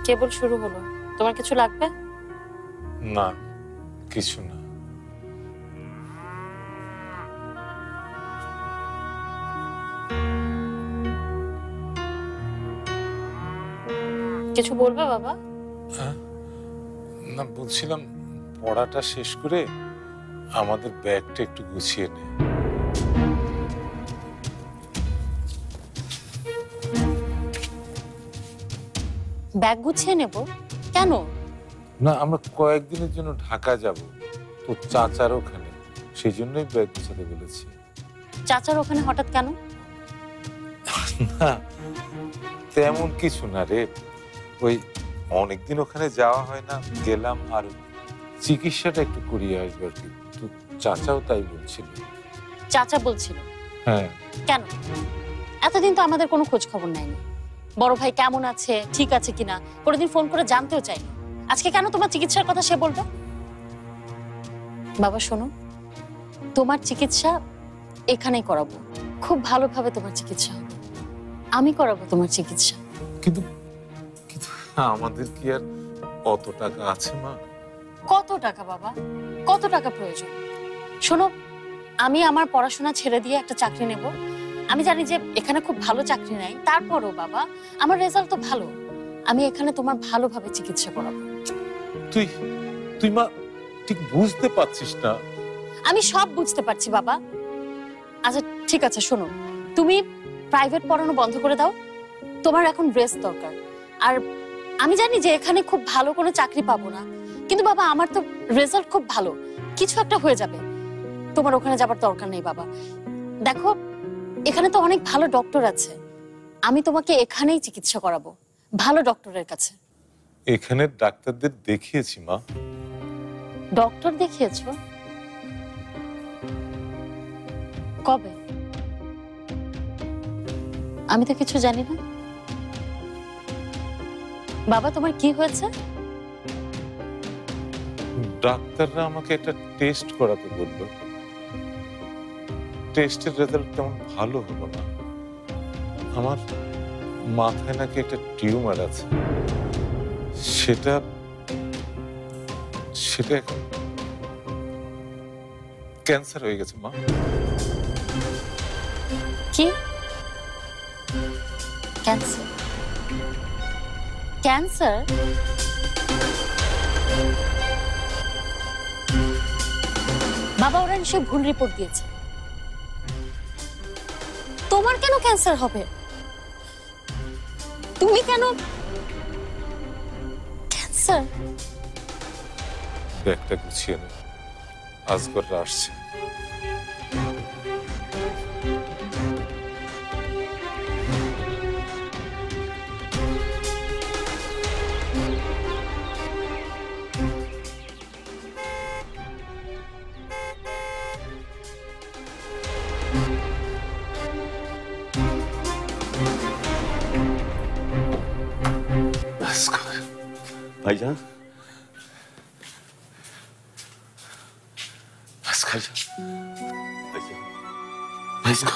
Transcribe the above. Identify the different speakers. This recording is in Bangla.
Speaker 1: কেবল শুরু হলো। তোমার কিছু লাগবে?
Speaker 2: না, কিছু না।
Speaker 1: কিছু বলবে বাবা?
Speaker 2: না, বলছিলাম পড়াটা শেষ করে আমাদের ব্যাগটা একটু গুছিয়ে নে।
Speaker 1: ব্যাগ গুছিয়ে নেব? কেন?
Speaker 2: না, আমরা কয়েকদিনের জন্য ঢাকা যাব, তো চাচার ওখানে, সেই জন্যই ব্যাগ গুছাতে বলেছি।
Speaker 1: চাচার ওখানে হঠাৎ কেন?
Speaker 2: না, তেমন কিছু না রে। ওই অনেকদিন ওখানে যাওয়া হয় না, গেলাম আর চিকিৎসাটা একটু করিয়ে আসবে আর কি। তো চাচাও তাই বলছিল।
Speaker 1: চাচা বলছিল?
Speaker 2: হ্যাঁ।
Speaker 1: কেন? এতদিন তো আমাদের কোনো খোঁজ খবর নেয়নি। বড় ভাই কেমন আছে, ঠিক আছে কিনা কোনোদিন ফোন করে জানতেও চাই। আজকে কেন তোমার চিকিৎসার কথা সে বলবে? বাবা শোনো, তোমার চিকিৎসা এখানেই করাবো। খুব ভালোভাবে তোমার চিকিৎসা হবে। আমি করাবো তোমার চিকিৎসা।
Speaker 2: কিন্তু কিন্তু আমাদের কি আর কত টাকা আছে মা?
Speaker 1: কত টাকা বাবা? কত টাকা প্রয়োজন? শোনো, আমি আমার পড়াশোনা ছেড়ে দিয়ে একটা চাকরি নেব। আমি জানি যে এখানে খুব ভালো চাকরি নাই, তারপরও বাবা আমার রেজাল্ট তো ভালো। আমি এখানে তোমার ভালোভাবে চিকিৎসা করাবো।
Speaker 2: তুই তুই মা ঠিক বুঝতে পারছিস না।
Speaker 1: আমি সব বুঝতে পারছি বাবা। আচ্ছা ঠিক আছে, শোনো, তুমি প্রাইভেট পড়ানো বন্ধ করে দাও। তোমার এখন রেস্ট দরকার। আর আমি জানি যে এখানে খুব ভালো কোনো চাকরি পাবো না, কিন্তু বাবা আমার তো রেজাল্ট খুব ভালো, কিছু একটা হয়ে যাবে। তোমার ওখানে যাবার দরকার নেই বাবা। দেখো, এখানে তো অনেক ভালো ডক্টর আছে। আমি তোমাকে এখানেই চিকিৎসা করাবো, ভালো ডক্টরের কাছে।
Speaker 2: এখানে ডাক্তারদের দেখিয়েছি মা।
Speaker 1: ডক্টর দেখিয়েছো? কবে? আমি তো কিছু জানি না। বাবা তোমার কি হয়েছে?
Speaker 2: ডাক্তাররা আমাকে একটা টেস্ট করাতে বললো। টেস্টের রেজাল্ট তেমন ভালো হলো না। আমার মাথায় নাকি একটা টিউমার আছে। সেটা সেটা এখন ক্যান্সার হয়ে গেছে মা।
Speaker 1: কি? ক্যান্সার? ক্যান্সার? বাবা ওরা নিশ্চয়ই ভুল রিপোর্ট দিয়েছে। তোমার কেন ক্যান্সার হবে? তুমি কেন ক্যান্সার?
Speaker 2: ব্যাগটা গুছিয়ে নে, আজগররা আসছে।
Speaker 3: ভাইজান, ভাইজান, ভাইজান,